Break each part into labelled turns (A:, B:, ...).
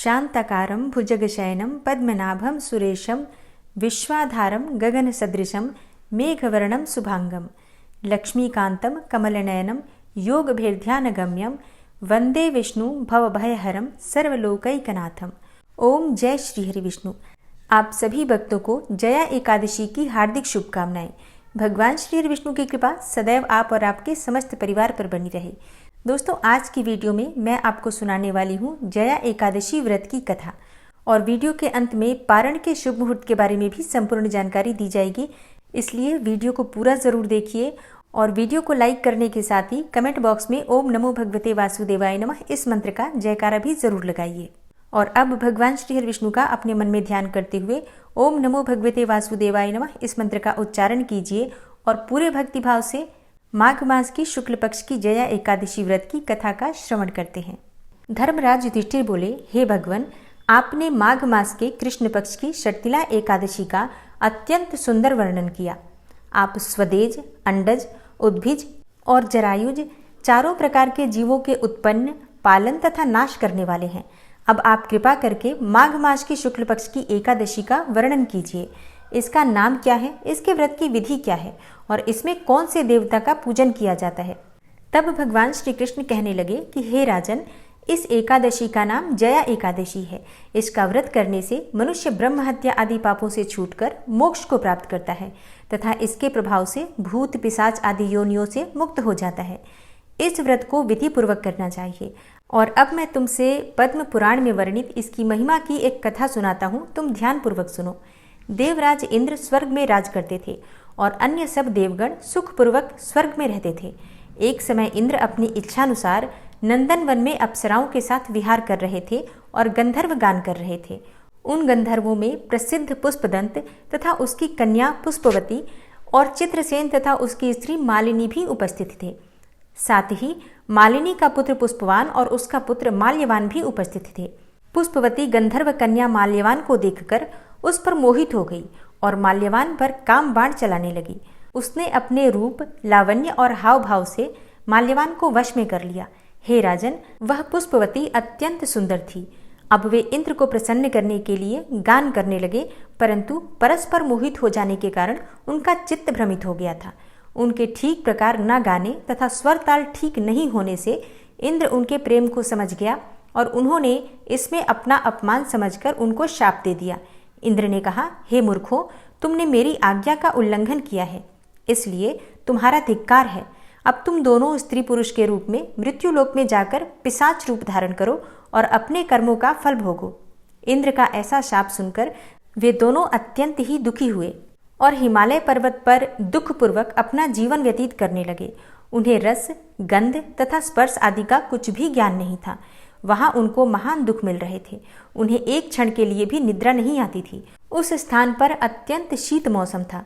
A: शांताकारं भुजगशयनं पद्मनाभं सुरेशं विश्वाधारं गगनसदृशं मेघवर्णं शुभांगं लक्ष्मीकान्तं कमलनयनं योगभेर्ध्यानगम्यं वंदे विष्णु भवभयहरं सर्वलोकैकनाथम। ओम जय श्री हरि विष्णु। आप सभी भक्तों को जया एकादशी की हार्दिक शुभकामनाएं। भगवान श्री हरि विष्णु की कृपा सदैव आप और आपके समस्त परिवार पर बनी रहे। दोस्तों, आज की वीडियो में मैं आपको सुनाने वाली हूँ जया एकादशी व्रत की कथा, और वीडियो के अंत में पारण के शुभ मुहूर्त के बारे में भी संपूर्ण जानकारी दी जाएगी। इसलिए वीडियो को पूरा जरूर देखिए और वीडियो को लाइक करने के साथ ही कमेंट बॉक्स में ओम नमो भगवते वासुदेवाय नमः इस मंत्र का जयकारा भी जरूर लगाइए। और अब भगवान श्री हरि विष्णु का अपने मन में ध्यान करते हुए ओम नमो भगवते वासुदेवाय नमः इस मंत्र का उच्चारण कीजिए और पूरे भक्तिभाव से माघ मास की शुक्ल पक्ष की जया एकादशी व्रत की कथा का श्रवण करते हैं। धर्मराज युधिष्ठिर बोले, हे भगवान, आपने माघ मास के कृष्ण पक्ष की षटतिला एकादशी का अत्यंत सुंदर वर्णन किया। आप स्वदेज, अंडज, उद्भिज और जरायुज चारों प्रकार के जीवों के उत्पन्न, पालन तथा नाश करने वाले हैं। अब आप कृपा करके माघ मास की शुक्ल पक्ष की एकादशी का वर्णन कीजिए। इसका नाम क्या है, इसके व्रत की विधि क्या है और इसमें कौन से देवता का पूजन किया जाता है। तब भगवान श्री कृष्ण कहने लगे कि हे राजन, इस एकादशी का नाम जया एकादशी है। इसका व्रत करने से मनुष्य ब्रह्म हत्या आदि पापों से छूटकर मोक्ष को प्राप्त करता है तथा इसके प्रभाव से भूत पिशाच आदि योनियों से मुक्त हो जाता है। इस व्रत को विधि पूर्वक करना चाहिए। और अब मैं तुमसे पद्म पुराण में वर्णित इसकी महिमा की एक कथा सुनाता हूँ, तुम ध्यान पूर्वक सुनो। देवराज इंद्र स्वर्ग में राज करते थे और अन्य सब देवगण सुखपूर्वक स्वर्ग में रहते थे। एक समय इंद्र अपनी इच्छानुसार नंदन वन में अप्सराओं के साथ विहार कर रहे थे और गंधर्व गान कर रहे थे। उन गंधर्वों में प्रसिद्ध पुष्पदंत तथा उसकी कन्या पुष्पवती और चित्रसेन तथा उसकी स्त्री मालिनी भी उपस्थित थे। साथ ही मालिनी का पुत्र पुष्पवान और उसका पुत्र माल्यवान भी उपस्थित थे। पुष्पवती गंधर्व कन्या माल्यवान को देखकर उस पर मोहित हो गई और माल्यवान पर काम बाण चलाने लगी। उसने अपने रूप, लावण्य और हाव भाव से माल्यवान को वश में कर लिया। हे राजन, वह पुष्पवती अत्यंत सुंदर थी। अब वे इंद्र को प्रसन्न करने के लिए गान करने लगे, परंतु परस्पर मोहित हो जाने के कारण उनका चित्त भ्रमित हो गया था। उनके ठीक प्रकार न गाने तथा स्वर ताल ठीक नहीं होने से इंद्र उनके प्रेम को समझ गया और उन्होंने इसमें अपना अपमान समझकर उनको शाप दे दिया। इंद्र ने कहा, हे मूर्खों, तुमने मेरी आज्ञा का उल्लंघन किया है, इसलिए तुम्हारा धिक्कार है। अब तुम दोनों स्त्री पुरुष के रूप में मृत्युलोक में जाकर पिशाच रूप धारण करो और अपने कर्मों का फल भोगो। इंद्र का ऐसा शाप सुनकर वे दोनों अत्यंत ही दुखी हुए और हिमालय पर्वत पर दुखपूर्वक अपना जीवन व्यतीत करने लगे। उन्हें रस, गंध तथा स्पर्श आदि का कुछ भी ज्ञान नहीं था। वहां उनको महान दुख मिल रहे थे। उन्हें एक क्षण के लिए भी निद्रा नहीं आती थी। उस स्थान पर अत्यंत शीत मौसम था।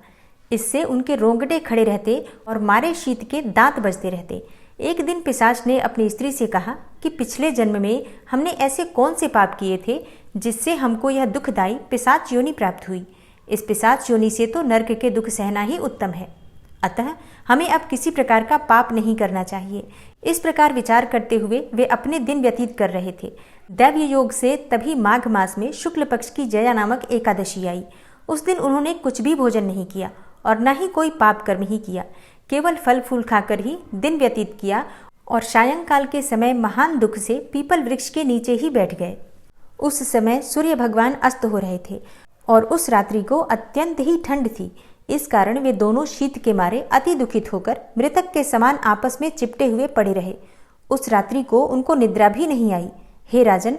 A: इससे उनके रोंगटे खड़े रहते और मारे शीत के दांत बजते रहते। एक दिन पिशाच ने अपनी स्त्री से कहा कि पिछले जन्म में हमने ऐसे कौन से पाप किए थे जिससे हमको यह दुखदायी पिशाच योनि प्राप्त हुई। इस पिशाच योनि से तो नरक के दुख सहना ही उत्तम है। अतः हमें अब किसी प्रकार का पाप नहीं करना चाहिए। इस प्रकार विचार करते हुए वे अपने दिन व्यतीत कर रहे थे। दैव्य योग से तभी माघ मास में शुक्ल पक्ष की जया नामक एकादशी आई। उस दिन उन्होंने कुछ भी भोजन नहीं किया और न ही कोई पाप कर्म ही किया। केवल फल फूल खाकर ही दिन व्यतीत किया और सायंकाल के समय महान दुख से पीपल वृक्ष के नीचे ही बैठ गए। उस समय सूर्य भगवान अस्त हो रहे थे और उस रात्रि को अत्यंत ही ठंड थी। इस कारण वे दोनों शीत के मारे अति दुखित होकर मृतक के समान आपस में चिपटे हुए पड़े रहे। उस रात्रि को उनको निद्रा भी नहीं आई। हे राजन,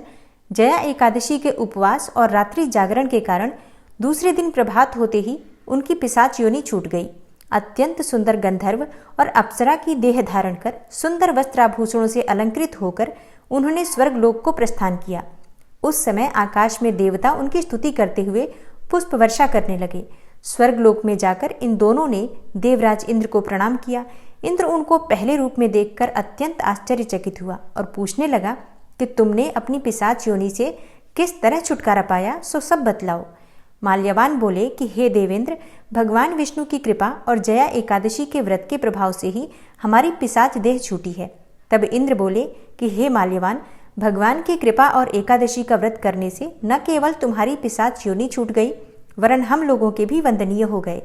A: जया एकादशी के उपवास और रात्रि जागरण के कारण दूसरे दिन प्रभात होते ही उनकी पिशाच योनि छूट गई। अत्यंत सुंदर गंधर्व और अप्सरा की देह धारण कर सुंदर वस्त्राभूषणों से अलंकृत होकर उन्होंने स्वर्ग लोक को प्रस्थान किया। उस समय आकाश में देवता उनकी स्तुति करते हुए पुष्प वर्षा करने लगे। स्वर्ग लोक में जाकर इन दोनों ने देवराज इंद्र को प्रणाम किया। इंद्र उनको पहले रूप में देखकर अत्यंत आश्चर्यचकित हुआ और पूछने लगा कि तुमने अपनी पिशाच योनि से किस तरह छुटकारा पाया, सो सब बतलाओ। माल्यवान बोले कि हे देवेंद्र, भगवान विष्णु की कृपा और जया एकादशी के व्रत के प्रभाव से ही हमारी पिशाच देह छूटी है। तब इंद्र बोले कि हे माल्यवान, भगवान की कृपा और एकादशी का व्रत करने से न केवल तुम्हारी पिशाच योनि छूट गई, वरन हम लोगों के भी वंदनीय हो गए,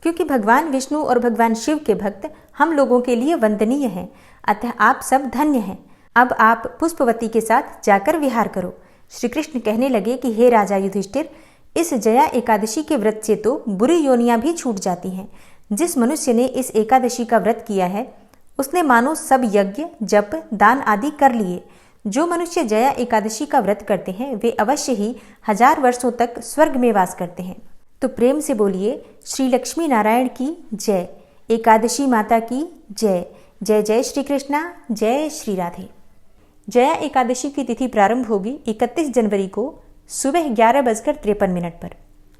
A: क्योंकि भगवान विष्णु और भगवान शिव के भक्त हम लोगों के लिए वंदनीय हैं। अतः आप सब धन्य हैं। अब आप पुष्पवती के साथ जाकर विहार करो। श्री कृष्ण कहने लगे कि हे राजा युधिष्ठिर, इस जया एकादशी के व्रत से तो बुरी योनियां भी छूट जाती हैं। जिस मनुष्य ने इस एकादशी का व्रत किया है उसने मानो सब यज्ञ, जप, दान आदि कर लिए। जो मनुष्य जया एकादशी का व्रत करते हैं वे अवश्य ही 1000 वर्षों तक स्वर्ग में वास करते हैं। तो प्रेम से बोलिए श्री लक्ष्मी नारायण की जय, एकादशी माता की जय। जय जय श्री कृष्णा, जय श्री राधे। जया एकादशी की तिथि प्रारंभ होगी 31 जनवरी को सुबह 11:53 पर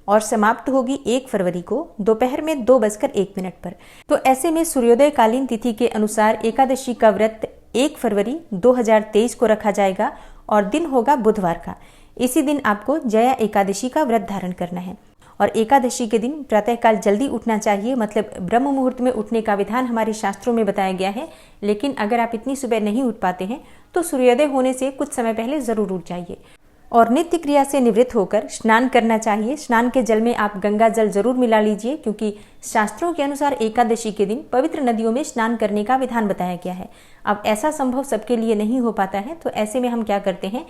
A: और समाप्त होगी 1 फरवरी को दोपहर में 2:01 पर। तो ऐसे में सूर्योदय कालीन तिथि के अनुसार एकादशी का व्रत 1 फरवरी 2023 को रखा जाएगा और दिन होगा बुधवार का। इसी दिन आपको जया एकादशी का व्रत धारण करना है। और एकादशी के दिन प्रातःकाल जल्दी उठना चाहिए, मतलब ब्रह्म मुहूर्त में उठने का विधान हमारे शास्त्रों में बताया गया है। लेकिन अगर आप इतनी सुबह नहीं उठ पाते हैं तो सूर्योदय होने से कुछ समय पहले जरूर उठ जाइए और नित्य क्रिया से निवृत्त होकर स्नान करना चाहिए। स्नान के जल में आप गंगा जल जरूर मिला लीजिए, क्योंकि शास्त्रों के अनुसार एकादशी के दिन पवित्र नदियों में स्नान करने का विधान बताया गया है। अब ऐसा संभव सबके लिए नहीं हो पाता है, तो ऐसे में हम क्या करते हैं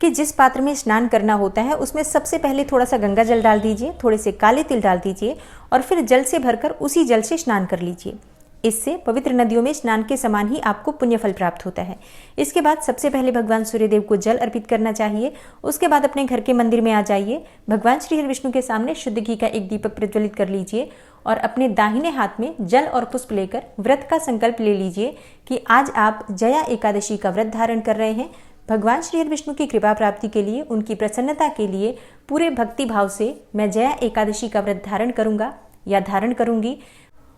A: कि जिस पात्र में स्नान करना होता है उसमें सबसे पहले थोड़ा सा गंगा जल डाल दीजिए, थोड़े से काले तिल डाल दीजिए और फिर जल से भरकर उसी जल से स्नान कर लीजिए। इससे पवित्र नदियों में स्नान के समान ही आपको पुण्य फल प्राप्त होता है। इसके बाद सबसे पहले भगवान सूर्यदेव को जल अर्पित करना चाहिए। उसके बाद अपने घर के मंदिर में आ जाइए, भगवान श्री हरि विष्णु के सामने शुद्ध घी का एक दीपक प्रज्वलित कर लीजिए और अपने दाहिने हाथ में जल और पुष्प लेकर व्रत का संकल्प ले लीजिए कि आज आप जया एकादशी का व्रत धारण कर रहे हैं। भगवान श्री हरि विष्णु की कृपा प्राप्ति के लिए, उनकी प्रसन्नता के लिए पूरे भक्ति भाव से मैं जया एकादशी का व्रत धारण करूंगा या धारण करूंगी।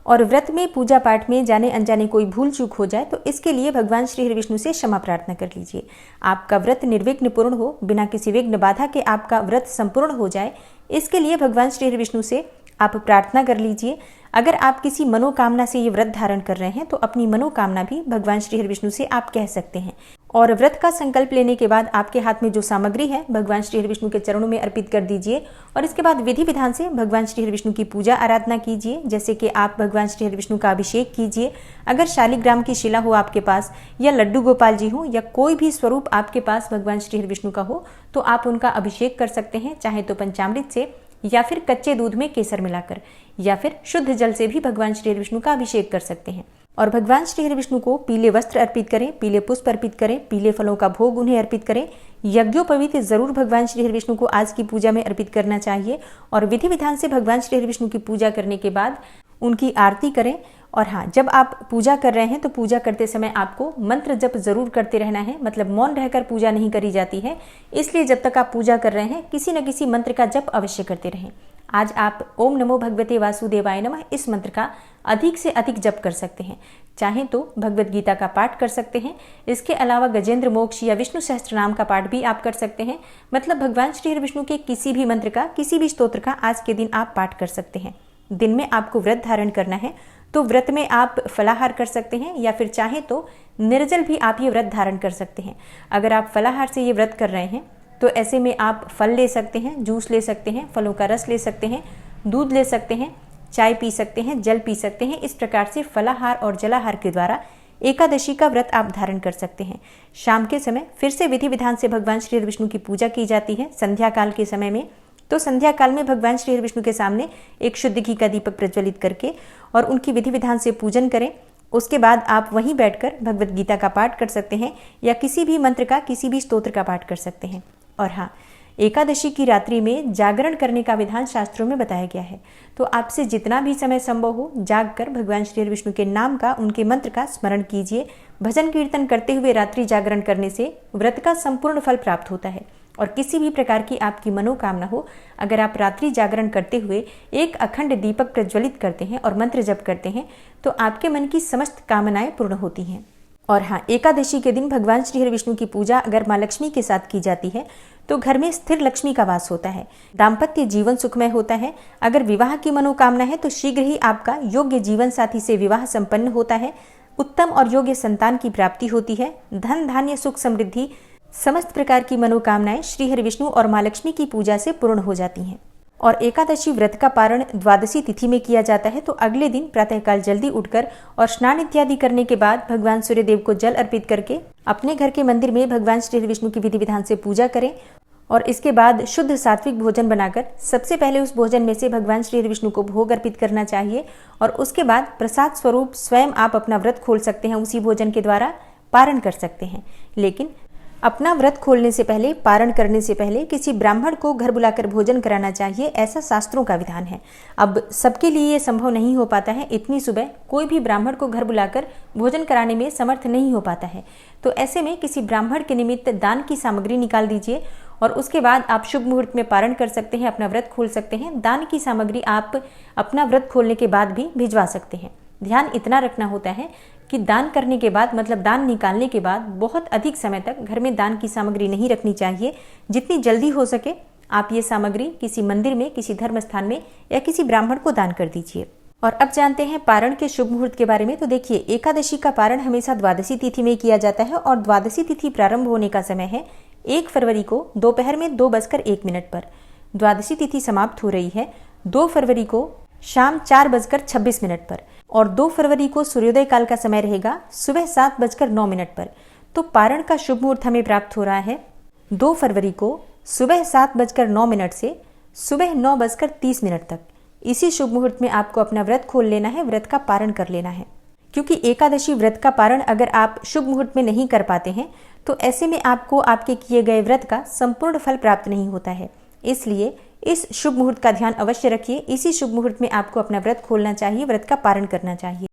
A: और व्रत में पूजा पाठ में जाने अनजाने कोई भूल चूक हो जाए तो इसके लिए भगवान श्री हरि विष्णु से क्षमा प्रार्थना कर लीजिए। आपका व्रत निर्विघ्न पूर्ण हो, बिना किसी विघ्न बाधा के आपका व्रत संपूर्ण हो जाए, इसके लिए भगवान श्री हरि विष्णु से आप प्रार्थना कर लीजिए। अगर आप किसी मनोकामना से ये व्रत धारण कर रहे हैं तो अपनी मनोकामना भी भगवान श्री हरि विष्णु से आप कह सकते हैं। और व्रत का संकल्प लेने के बाद आपके हाथ में जो सामग्री है भगवान श्री हरि विष्णु के चरणों में अर्पित कर दीजिए और इसके बाद विधि विधान से भगवान श्री हरि विष्णु की पूजा आराधना कीजिए। जैसे कि आप भगवान श्री हरि विष्णु का अभिषेक कीजिए। अगर शालिग्राम की शिला हो आपके पास, या लड्डू गोपाल जी हो, या कोई भी स्वरूप आपके पास भगवान श्री हरि विष्णु का हो, तो आप उनका अभिषेक कर सकते हैं, चाहे तो पंचामृत से या फिर कच्चे दूध में केसर मिलाकर, या फिर शुद्ध जल से भी भगवान श्री हरि विष्णु का अभिषेक कर सकते हैं। और भगवान श्री हरि विष्णु को पीले वस्त्र अर्पित करें, पीले पुष्प अर्पित करें, पीले फलों का भोग उन्हें अर्पित करें। यज्ञोपवीत जरूर भगवान श्री हरि विष्णु को आज की पूजा में अर्पित करना चाहिए और विधि विधान से भगवान श्री हरि विष्णु की पूजा करने के बाद उनकी आरती करें। और हाँ, जब आप पूजा कर रहे हैं तो पूजा करते समय आपको मंत्र जप जरूर करते रहना है, मतलब मौन रहकर पूजा नहीं करी जाती है। इसलिए जब तक आप पूजा कर रहे हैं किसी न किसी मंत्र का जप अवश्य करते रहें। आज आप ओम नमो भगवते वासुदेवाय नमः इस मंत्र का अधिक से अधिक जप कर सकते हैं। चाहे तो भगवत गीता का पाठ कर सकते हैं। इसके अलावा गजेंद्र मोक्ष या विष्णु सहस्त्र नाम का पाठ भी आप कर सकते हैं। मतलब भगवान श्री हरि विष्णु के किसी भी मंत्र का, किसी भी स्तोत्र का आज के दिन आप पाठ कर सकते हैं। दिन में आपको व्रत धारण करना है तो व्रत में आप फलाहार कर सकते हैं, या फिर चाहे तो निर्जल भी आप ये व्रत धारण कर सकते हैं। अगर आप फलाहार से ये व्रत कर रहे हैं तो ऐसे में आप फल ले सकते हैं, जूस ले सकते हैं, फलों का रस ले सकते हैं, दूध ले सकते हैं, चाय पी सकते हैं, जल पी सकते हैं। इस प्रकार से फलाहार और जलाहार के द्वारा एकादशी का व्रत आप धारण कर सकते हैं। शाम के समय फिर से विधि विधान से भगवान श्री हरि विष्णु की पूजा की जाती है संध्या काल के समय में। तो संध्या काल में भगवान श्री हरि विष्णु के सामने एक शुद्ध घी का दीपक प्रज्वलित करके और उनकी विधि विधान से पूजन करें। उसके बाद आप वहीं बैठकर भगवत गीता का पाठ कर सकते हैं या किसी भी मंत्र का, किसी भी स्तोत्र का पाठ कर सकते हैं। और हाँ, एकादशी की रात्रि में जागरण करने का विधान शास्त्रों में बताया गया है। तो आपसे जितना भी समय संभव हो जागकर भगवान श्री हरि विष्णु के नाम का, उनके मंत्र का स्मरण कीजिए। भजन कीर्तन करते हुए रात्रि जागरण करने से व्रत का संपूर्ण फल प्राप्त होता है। और किसी भी प्रकार की आपकी मनोकामना हो, अगर आप रात्रि जागरण करते हुए एक अखंड दीपक प्रज्वलित करते हैं और मंत्र जप करते हैं तो आपके मन की समस्त कामनाएं पूर्ण होती हैं। और हाँ, एकादशी के दिन भगवान श्री हरि विष्णु की पूजा अगर माँ लक्ष्मी के साथ की जाती है तो घर में स्थिर लक्ष्मी का वास होता है, दाम्पत्य जीवन सुखमय होता है। अगर विवाह की मनोकामना है तो शीघ्र ही आपका योग्य जीवन साथी से विवाह संपन्न होता है। उत्तम और योग्य संतान की प्राप्ति होती है। धन धान्य सुख समृद्धि समस्त प्रकार की मनोकामनाएं श्री हरि विष्णु और माँ लक्ष्मी की पूजा से पूर्ण हो जाती हैं। और एकादशी व्रत का पारण द्वादशी तिथि में किया जाता है, तो अगले दिन प्रातःकाल जल्दी उठकर और स्नान इत्यादि करने के बाद भगवान सूर्यदेव को जल अर्पित करके अपने घर के मंदिर में भगवान श्री हरि विष्णु की विधि विधान से पूजा करें। और इसके बाद शुद्ध सात्विक भोजन बनाकर सबसे पहले उस भोजन में से भगवान श्री हरि विष्णु को भोग अर्पित करना चाहिए। और उसके बाद प्रसाद स्वरूप स्वयं आप अपना व्रत खोल सकते हैं, उसी भोजन के द्वारा पारण कर सकते हैं। लेकिन अपना व्रत खोलने से पहले, पारण करने से पहले किसी ब्राह्मण को घर बुलाकर भोजन कराना चाहिए, ऐसा शास्त्रों का विधान है। अब सबके लिए ये संभव नहीं हो पाता है, इतनी सुबह कोई भी ब्राह्मण को घर बुलाकर भोजन कराने में समर्थ नहीं हो पाता है। तो ऐसे में किसी ब्राह्मण के निमित्त दान की सामग्री निकाल दीजिए और उसके बाद आप शुभ मुहूर्त में पारण कर सकते हैं, अपना व्रत खोल सकते हैं। दान की सामग्री आप अपना व्रत खोलने के बाद भी भिजवा सकते हैं। ध्यान इतना रखना होता है कि दान करने के बाद, मतलब दान निकालने के बाद बहुत अधिक समय तक घर में दान की सामग्री नहीं रखनी चाहिए। जितनी जल्दी हो सके आप ये सामग्री किसी मंदिर में, किसी धर्म स्थान में या किसी ब्राह्मण को दान कर दीजिए। और अब जानते हैं पारण के शुभ मुहूर्त के बारे में। तो देखिए, एकादशी का पारण हमेशा द्वादशी तिथि में किया जाता है और द्वादशी तिथि प्रारंभ होने का समय है 1 फरवरी को दोपहर में 2:01 पर। द्वादशी तिथि समाप्त हो रही है 2 फरवरी को शाम 4:26 पर और 2 फरवरी को सूर्योदय काल का समय रहेगा सुबह 7:09 पर। तो पारण का शुभ मुहूर्त हमें प्राप्त हो रहा है 2 फरवरी को सुबह 7:09 से सुबह 9:30 तक। इसी शुभ मुहूर्त में आपको अपना व्रत खोल लेना है, व्रत का पारण कर लेना है। क्योंकि एकादशी व्रत का पारण अगर आप शुभ मुहूर्त में नहीं कर पाते हैं तो ऐसे में आपको आपके किए गए व्रत का संपूर्ण फल प्राप्त नहीं होता है। इसलिए इस शुभ मुहूर्त का ध्यान अवश्य रखिए। इसी शुभ मुहूर्त में आपको अपना व्रत खोलना चाहिए, व्रत का पारण करना चाहिए।